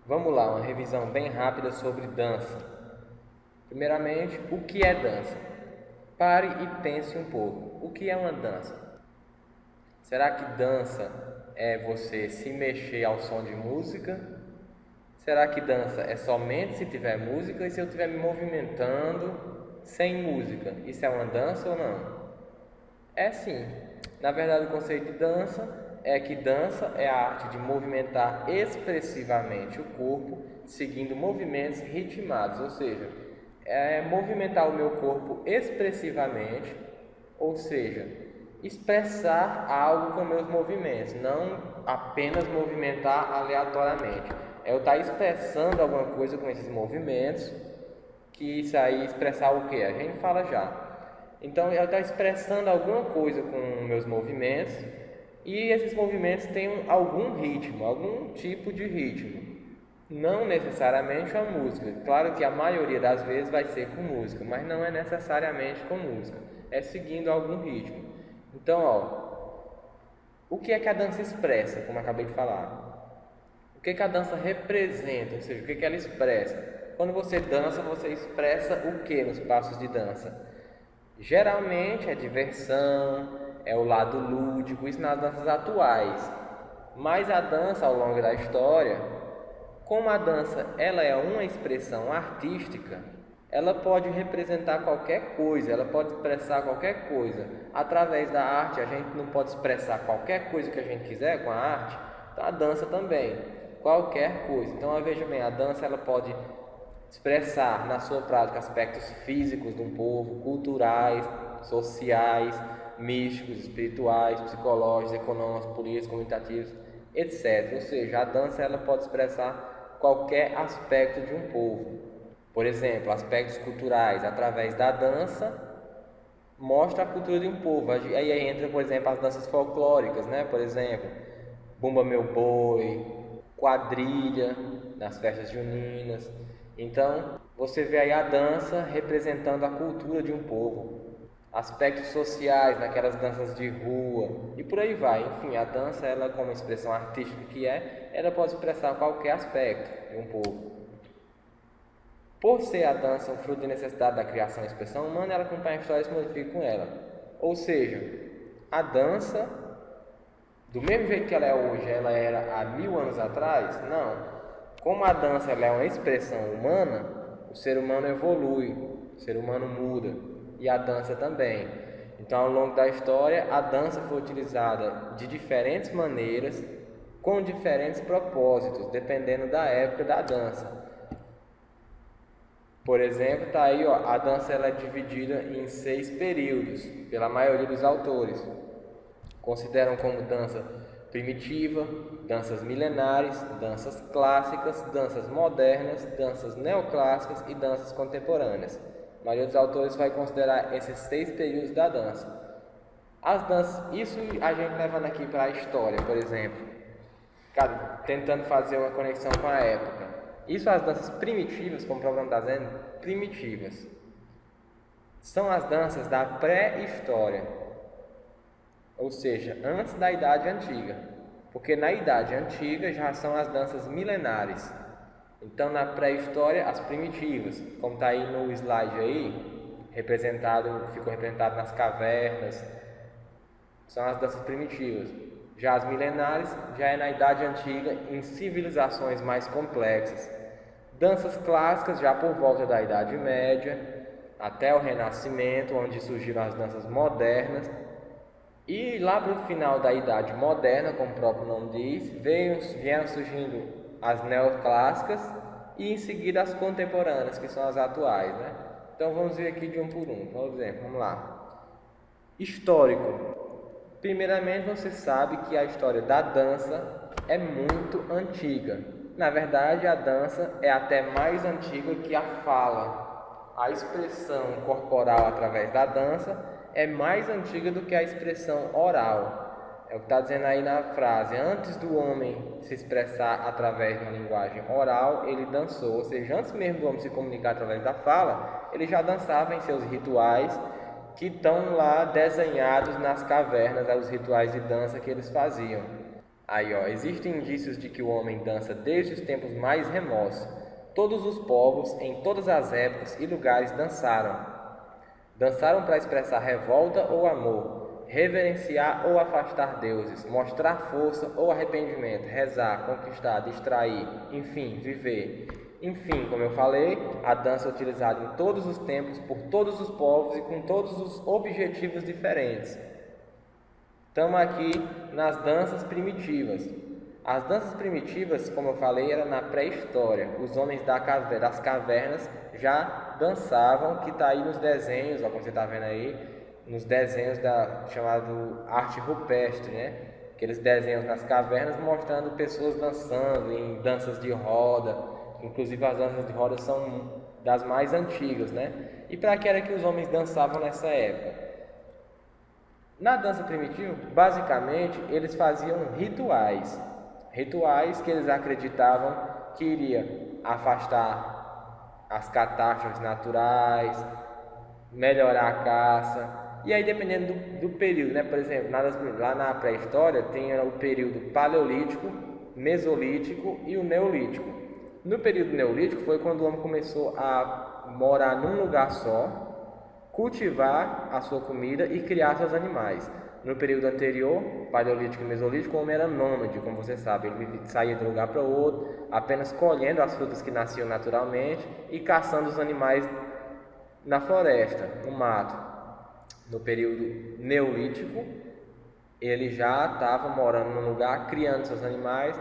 Vamos lá, uma revisão bem rápida sobre dança. Primeiramente, o que é dança? Pare e pense um pouco. O que é uma dança? Será que dança é você se mexer ao som de música? Será que dança é somente se tiver música e se eu estiver me movimentando sem música? Isso é uma dança ou não? É sim. Na verdade, o conceito de dança é que dança é a arte de movimentar expressivamente o corpo, seguindo movimentos ritmados, ou seja, é movimentar o meu corpo expressivamente, ou seja, expressar algo com meus movimentos, não apenas movimentar aleatoriamente. É eu estar expressando alguma coisa com esses movimentos, que isso aí expressar o que? A gente fala já. Então eu estou expressando alguma coisa com meus movimentos e esses movimentos têm algum ritmo, algum tipo de ritmo. Não necessariamente a música. Claro que a maioria das vezes vai ser com música, mas não é necessariamente com música. É seguindo algum ritmo. Então, o que é que a dança expressa, como eu acabei de falar? O que é que a dança representa, ou seja, o que é que ela expressa? Quando você dança, você expressa o que nos passos de dança? Geralmente é diversão, é o lado lúdico, isso nas danças atuais. Mas a dança ao longo da história, como a dança ela é uma expressão artística, ela pode representar qualquer coisa, ela pode expressar qualquer coisa. Através da arte, a gente não pode expressar qualquer coisa que a gente quiser com a arte, então a dança também, qualquer coisa. Então, veja bem, a dança ela pode expressar na sua prática aspectos físicos de um povo, culturais, sociais, místicos, espirituais, psicológicos, econômicos, políticos, comunicativos, etc. Ou seja, a dança ela pode expressar qualquer aspecto de um povo. Por exemplo, aspectos culturais, através da dança, mostra a cultura de um povo. Aí entra, por exemplo, as danças folclóricas, né? Por exemplo, Bumba Meu Boi, quadrilha nas festas juninas. Então, você vê aí a dança representando a cultura de um povo, aspectos sociais naquelas danças de rua e por aí vai. Enfim, a dança, ela como expressão artística que é, ela pode expressar qualquer aspecto de um povo. Por ser a dança um fruto de necessidade da criação e expressão humana, ela acompanha a história e se modifica com ela. Ou seja, a dança, do mesmo jeito que ela é hoje, ela era há 1000 anos atrás? Não. Como a dança ela é uma expressão humana, o ser humano evolui, o ser humano muda e a dança também. Então, ao longo da história, a dança foi utilizada de diferentes maneiras, com diferentes propósitos, dependendo da época da dança. Por exemplo, tá aí, a dança ela é dividida em 6 períodos, pela maioria dos autores. Consideram como dança primitiva, danças milenares, danças clássicas, danças modernas, danças neoclássicas e danças contemporâneas. A maioria dos autores vai considerar esses 6 períodos da dança. As danças, isso a gente levando aqui para a história, por exemplo, tentando fazer uma conexão com a época. Isso as danças primitivas, como o programa está dizendo, primitivas. São as danças da pré-história, ou seja, antes da Idade Antiga. Porque na Idade Antiga já são as danças milenares. Então na pré-história, as primitivas, como está aí no slide aí, ficou representado nas cavernas, são as danças primitivas. Já as milenares, já é na Idade Antiga, em civilizações mais complexas. Danças clássicas, já por volta da Idade Média, até o Renascimento, onde surgiram as danças modernas. E lá para o final da Idade Moderna, como o próprio nome diz, vieram surgindo as neoclássicas e em seguida as contemporâneas, que são as atuais, né? Então vamos ver aqui de um por um. Por exemplo, vamos lá. Histórico. Primeiramente, você sabe que a história da dança é muito antiga. Na verdade, a dança é até mais antiga que a fala. A expressão corporal através da dança é mais antiga do que a expressão oral. É o que está dizendo aí na frase: antes do homem se expressar através de uma linguagem oral, ele dançou. Ou seja, antes mesmo do homem se comunicar através da fala, ele já dançava em seus rituais, que estão lá desenhados nas cavernas, os rituais de dança que eles faziam. Aí, ó, existem indícios de que o homem dança desde os tempos mais remotos. Todos os povos, em todas as épocas e lugares, dançaram. Dançaram para expressar revolta ou amor, reverenciar ou afastar deuses, mostrar força ou arrependimento, rezar, conquistar, distrair, enfim, viver. Enfim, como eu falei, a dança é utilizada em todos os tempos, por todos os povos e com todos os objetivos diferentes. Estamos aqui nas danças primitivas. As danças primitivas, como eu falei, eram na pré-história. Os homens das cavernas já dançavam, que está aí nos desenhos, ó, como você está vendo aí, nos desenhos chamado arte rupestre, né? Aqueles desenhos nas cavernas mostrando pessoas dançando em danças de roda. Inclusive as danças de roda são das mais antigas, né? E para que era que os homens dançavam nessa época? Na dança primitiva, basicamente, eles faziam rituais que eles acreditavam que iria afastar as catástrofes naturais, melhorar a caça. E aí, dependendo do período, né? Por exemplo, lá na pré-história tem o período paleolítico, mesolítico e o neolítico. No período neolítico foi quando o homem começou a morar num lugar só, cultivar a sua comida e criar seus animais. No período anterior, paleolítico e mesolítico, o homem era nômade, como você sabe, ele saía de um lugar para o outro, apenas colhendo as frutas que nasciam naturalmente e caçando os animais na floresta, no mato. No período neolítico, ele já estava morando num lugar, criando seus animais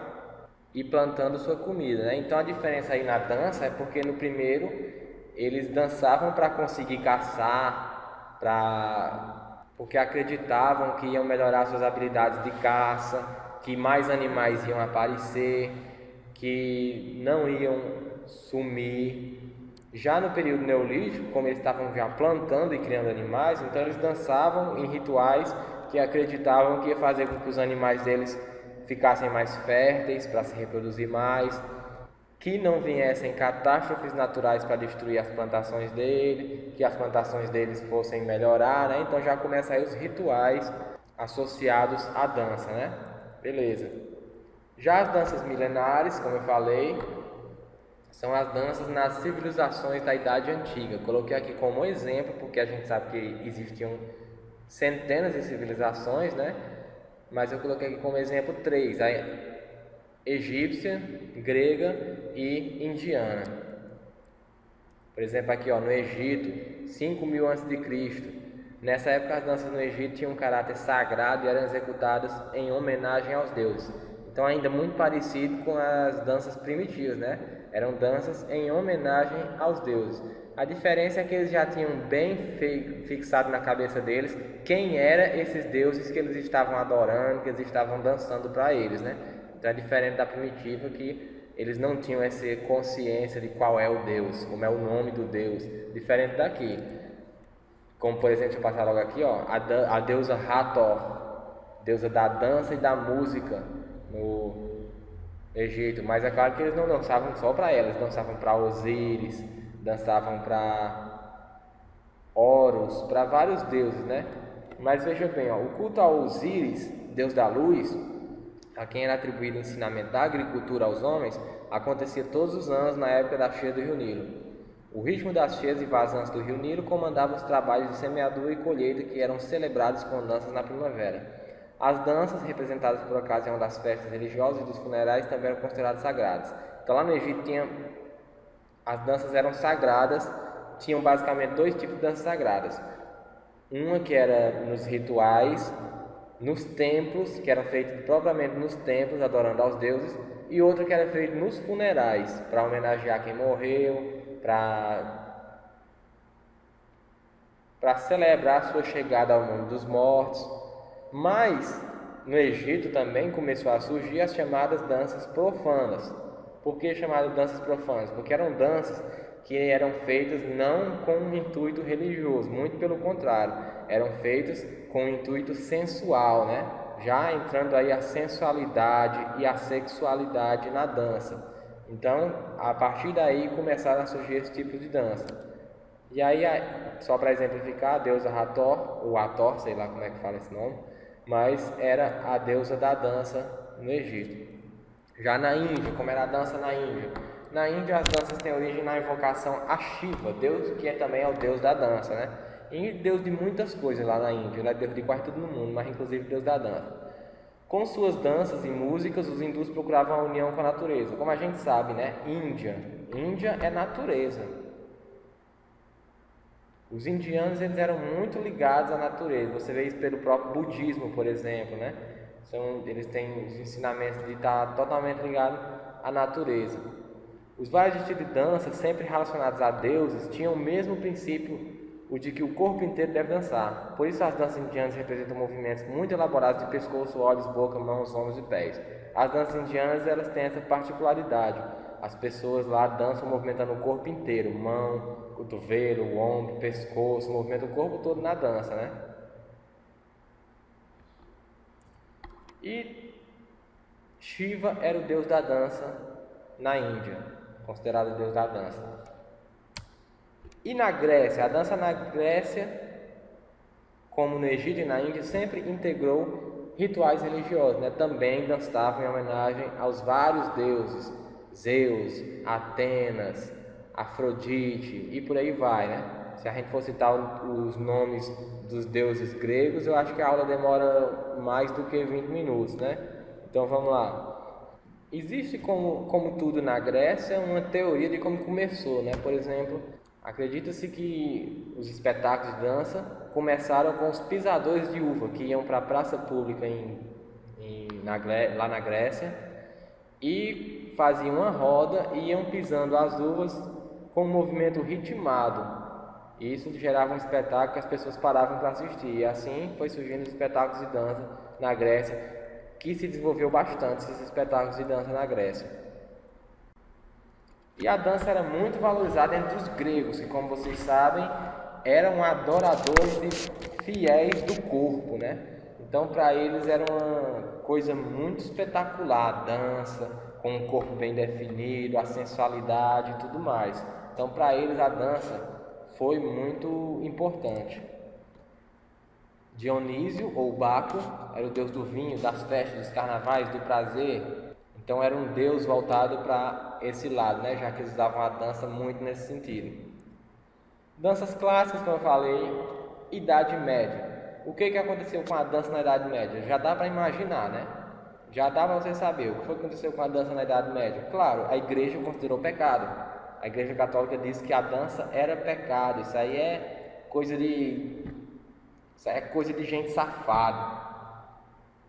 e plantando sua comida, né? Então a diferença aí na dança é porque no primeiro eles dançavam para conseguir caçar, porque acreditavam que iam melhorar suas habilidades de caça, que mais animais iam aparecer, que não iam sumir. Já no período neolítico, como eles estavam já plantando e criando animais, então eles dançavam em rituais que acreditavam que ia fazer com que os animais deles ficassem mais férteis para se reproduzir mais, que não viessem catástrofes naturais para destruir as plantações dele, que as plantações deles fossem melhorar, né? Então já começam aí os rituais associados à dança, né? Beleza. Já as danças milenares, como eu falei, são as danças nas civilizações da Idade Antiga. Coloquei aqui como exemplo, porque a gente sabe que existiam centenas de civilizações, né? Mas eu coloquei aqui como exemplo 3, a egípcia, grega e indiana. Por exemplo, aqui ó, no Egito, 5.000 a.C. Nessa época as danças no Egito tinham um caráter sagrado e eram executadas em homenagem aos deuses. Então ainda muito parecido com as danças primitivas, né? Eram danças em homenagem aos deuses. A diferença é que eles já tinham bem fixado na cabeça deles quem eram esses deuses que eles estavam adorando, que eles estavam dançando para eles, né? Então é diferente da primitiva, que eles não tinham essa consciência de qual é o Deus, como é o nome do Deus, diferente daqui. Como por exemplo, deixa eu passar logo aqui, ó, a deusa Hathor, deusa da dança e da música no Egito. Mas é claro que eles não dançavam só para ela, eles dançavam para Osíris, dançavam para Horus, para vários deuses, né? Mas veja bem, ó, o culto a Osíris, deus da luz, a quem era atribuído o ensinamento da agricultura aos homens, acontecia todos os anos na época da cheia do rio Nilo. O ritmo das cheias e vazantes do rio Nilo comandava os trabalhos de semeadura e colheita que eram celebrados com danças na primavera. As danças, representadas por ocasião das festas religiosas e dos funerais, também eram consideradas sagradas. Então lá no Egito as danças eram sagradas, tinham basicamente dois tipos de danças sagradas. Uma que era nos rituais, nos templos, que eram feitos propriamente nos templos, adorando aos deuses, e outra que era feita nos funerais, para homenagear quem morreu, para celebrar a sua chegada ao mundo dos mortos. Mas no Egito também começou a surgir as chamadas danças profanas. Por que chamadas danças profanas? Porque eram danças que eram feitas não com um intuito religioso, muito pelo contrário, eram feitas com um intuito sensual, né? Já entrando aí a sensualidade e a sexualidade na dança. Então, a partir daí começaram a surgir esse tipo de dança. E aí, só para exemplificar, a deusa Hathor, ou Hathor, sei lá como é que fala esse nome, mas era a deusa da dança no Egito. Já na Índia, como era a dança na Índia? Na Índia as danças têm origem na invocação a Shiva, Deus que também é o Deus da dança, né? E Deus de muitas coisas lá na Índia, ele é Deus de quase tudo no mundo, mas inclusive Deus da dança. Com suas danças e músicas, os hindus procuravam a união com a natureza. Como a gente sabe, né? Índia é natureza. Os indianos eles eram muito ligados à natureza. Você vê isso pelo próprio budismo, por exemplo, né? Eles têm os ensinamentos de estar totalmente ligados à natureza. Os vários estilos de dança, sempre relacionados a deuses, tinham o mesmo princípio, o de que o corpo inteiro deve dançar. Por isso as danças indianas representam movimentos muito elaborados de pescoço, olhos, boca, mãos, ombros e pés. As danças indianas elas têm essa particularidade. As pessoas lá dançam movimentando o corpo inteiro, mão, cotovelo, ombro, pescoço, movimenta o corpo todo na dança, né? E Shiva era o deus da dança na Índia, considerado o deus da dança. E na Grécia, a dança na Grécia, como no Egito e na Índia, sempre integrou rituais religiosos, né? Também dançavam em homenagem aos vários deuses, Zeus, Atenas, Afrodite e por aí vai, né? Se a gente for citar os nomes dos deuses gregos, eu acho que a aula demora mais do que 20 minutos, né? Então vamos lá. Existe, como tudo na Grécia, uma teoria de como começou, né? Por exemplo, acredita-se que os espetáculos de dança começaram com os pisadores de uva, que iam para a praça pública lá na Grécia e faziam uma roda e iam pisando as uvas com um movimento ritmado. E isso gerava um espetáculo que as pessoas paravam para assistir. E assim foi surgindo os espetáculos de dança na Grécia, que se desenvolveu bastante esses espetáculos de dança na Grécia. E a dança era muito valorizada entre os gregos, que, como vocês sabem, eram adoradores e fiéis do corpo, né? Então, para eles era uma coisa muito espetacular, a dança, com um corpo bem definido, a sensualidade e tudo mais. Então, para eles a dança foi muito importante. Dionísio, ou Baco, era o deus do vinho, das festas, dos carnavais, do prazer. Então era um deus voltado para esse lado, né? Já que eles usavam a dança muito nesse sentido. Danças clássicas, como eu falei, Idade Média. O que aconteceu com a dança na Idade Média? Já dá para imaginar, né? Já dá para você saber o que foi que aconteceu com a dança na Idade Média. Claro, a igreja considerou pecado. A igreja católica disse que a dança era pecado. Isso aí é coisa de gente safada.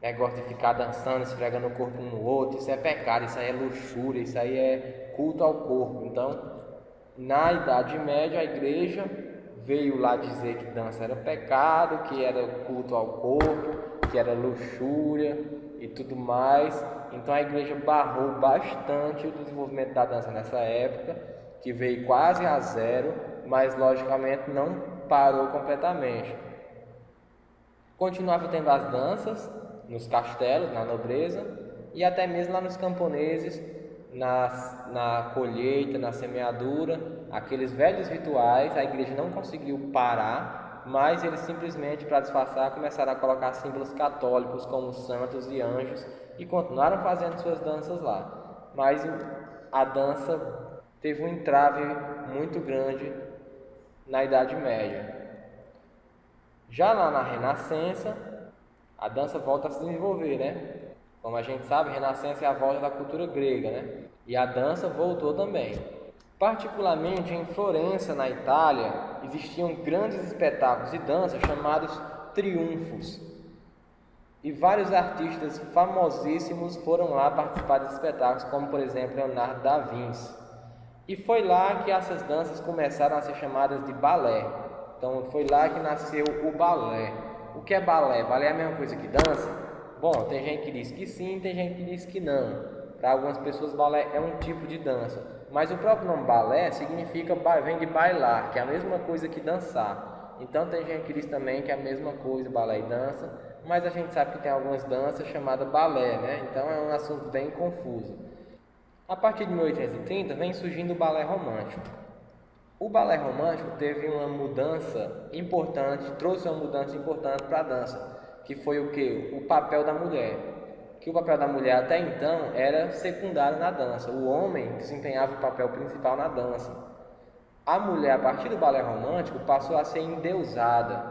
Negócio de ficar dançando, esfregando o corpo um no outro, isso é pecado, isso aí é luxúria, isso aí é culto ao corpo. Então, na Idade Média, a igreja veio lá dizer que dança era pecado, que era culto ao corpo, que era luxúria e tudo mais. Então, a igreja barrou bastante o desenvolvimento da dança nessa época, que veio quase a zero, mas logicamente não parou completamente. Continuava tendo as danças nos castelos, na nobreza e até mesmo lá nos camponeses, na colheita, na semeadura, aqueles velhos rituais. A igreja não conseguiu parar, mas eles simplesmente, para disfarçar, começaram a colocar símbolos católicos como santos e anjos e continuaram fazendo suas danças lá. Mas a dança teve um entrave muito grande na Idade Média. Já lá na Renascença, a dança volta a se desenvolver, né? Como a gente sabe, a Renascença é a volta da cultura grega, né? E a dança voltou também. Particularmente em Florença, na Itália, existiam grandes espetáculos de dança chamados triunfos. E vários artistas famosíssimos foram lá participar desses espetáculos, como por exemplo Leonardo da Vinci. E foi lá que essas danças começaram a ser chamadas de balé. Então foi lá que nasceu o balé. O que é balé? Balé é a mesma coisa que dança? Bom, tem gente que diz que sim, tem gente que diz que não. Para algumas pessoas, balé é um tipo de dança. Mas o próprio nome balé vem de bailar, que é a mesma coisa que dançar. Então tem gente que diz também que é a mesma coisa, balé e dança. Mas a gente sabe que tem algumas danças chamadas balé, né? Então é um assunto bem confuso. A partir de 1830 vem surgindo o balé romântico. O balé romântico teve uma mudança importante, trouxe uma mudança importante para a dança, que foi o quê? O papel da mulher. que o papel da mulher até então era secundário na dança. O homem desempenhava o papel principal na dança. A mulher, a partir do balé romântico, passou a ser endeusada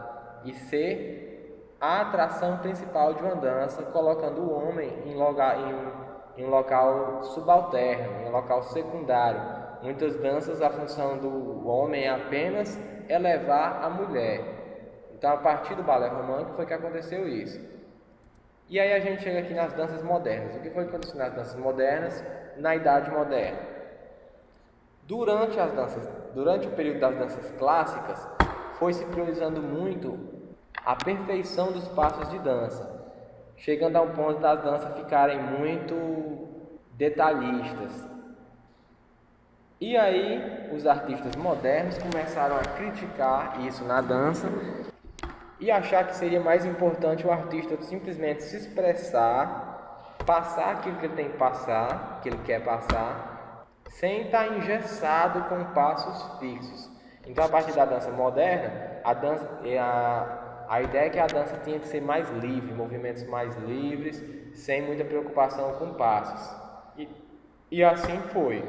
e ser a atração principal de uma dança, colocando o homem em um local subalterno, em um local secundário. Muitas danças, a função do homem é apenas elevar a mulher. Então, a partir do balé romântico foi que aconteceu isso. E aí a gente chega aqui nas danças modernas. O que foi que aconteceu nas danças modernas, na Idade Moderna? Durante o período das danças clássicas, foi se priorizando muito a perfeição dos passos de dança, chegando a um ponto das danças ficarem muito detalhistas. E aí os artistas modernos começaram a criticar isso na dança e achar que seria mais importante o artista simplesmente se expressar, passar aquilo que ele tem que passar, que ele quer passar, sem estar engessado com passos fixos. Então, a partir da dança moderna, a ideia é que a dança tinha que ser mais livre, movimentos mais livres, sem muita preocupação com passos. E assim foi.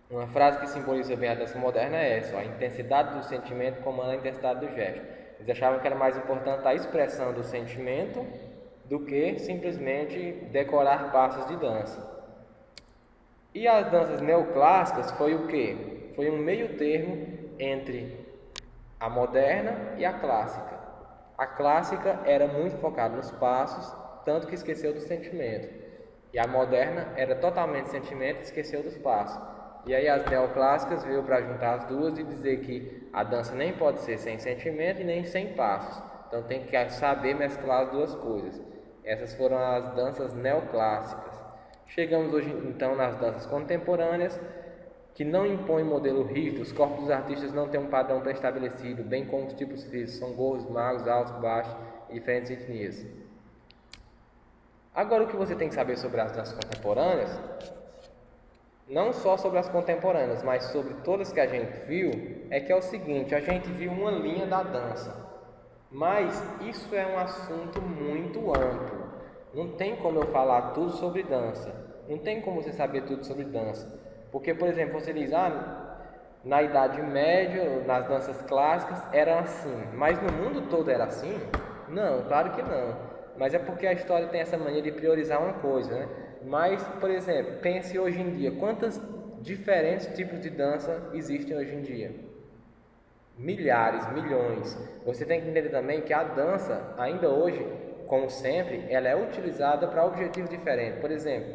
Uma frase que simboliza bem a dança moderna é essa: a intensidade do sentimento comanda a intensidade do gesto. Eles achavam que era mais importante a expressão do sentimento do que simplesmente decorar passos de dança. E as danças neoclássicas foi o quê? Foi um meio termo entre a moderna e a clássica. A clássica era muito focada nos passos, tanto que esqueceu do sentimento. E a moderna era totalmente sentimento e esqueceu dos passos. E aí as neoclássicas veio para juntar as duas e dizer que a dança nem pode ser sem sentimento e nem sem passos. Então tem que saber mesclar as duas coisas. Essas foram as danças neoclássicas. Chegamos hoje então nas danças contemporâneas, que não impõem modelo rígido. Os corpos dos artistas não têm um padrão pré-estabelecido, bem como os tipos físicos, são gordos, magros, altos, baixos e diferentes etnias. Agora, o que você tem que saber sobre as danças contemporâneas, não só sobre as contemporâneas, mas sobre todas que a gente viu, é que é o seguinte: a gente viu uma linha da dança, mas isso é um assunto muito amplo. Não tem como eu falar tudo sobre dança, não tem como você saber tudo sobre dança, porque, por exemplo, você diz, na Idade Média, nas danças clássicas, era assim, mas no mundo todo era assim? Não, claro que não, mas é porque a história tem essa mania de priorizar uma coisa, né? Mas, por exemplo, pense hoje em dia, quantos diferentes tipos de dança existem hoje em dia? Milhares, milhões. Você tem que entender também que a dança, ainda hoje, como sempre, ela é utilizada para objetivos diferentes. Por exemplo,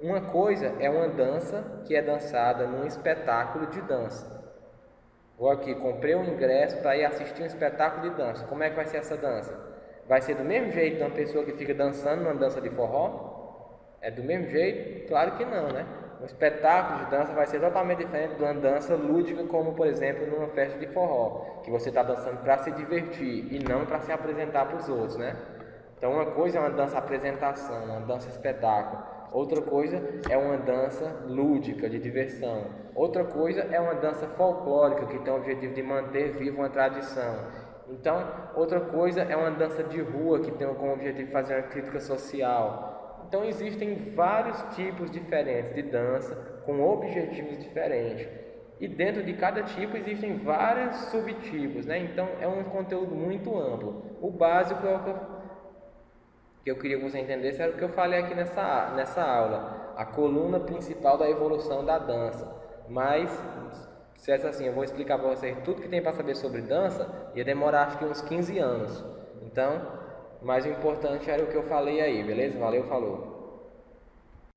uma coisa é uma dança que é dançada num espetáculo de dança. Vou aqui, comprei um ingresso para ir assistir um espetáculo de dança. Como é que vai ser essa dança? Vai ser do mesmo jeito de uma pessoa que fica dançando numa dança de forró? É do mesmo jeito? Claro que não, né? Um espetáculo de dança vai ser totalmente diferente de uma dança lúdica, como, por exemplo, numa festa de forró, que você está dançando para se divertir e não para se apresentar para os outros, né? Então, uma coisa é uma dança apresentação, uma dança espetáculo. Outra coisa é uma dança lúdica, de diversão. Outra coisa é uma dança folclórica, que tem o objetivo de manter viva uma tradição. Então, outra coisa é uma dança de rua, que tem como objetivo fazer uma crítica social. Então, existem vários tipos diferentes de dança, com objetivos diferentes. E dentro de cada tipo existem vários subtipos, né? Então, é um conteúdo muito amplo. O básico é o que eu queria que você entendesse, era o que eu falei aqui nessa aula. A coluna principal da evolução da dança. Mas, se é assim, eu vou explicar para vocês tudo que tem para saber sobre dança, ia demorar acho que uns 15 anos. Então, mas o importante era o que eu falei aí, beleza? Valeu, falou!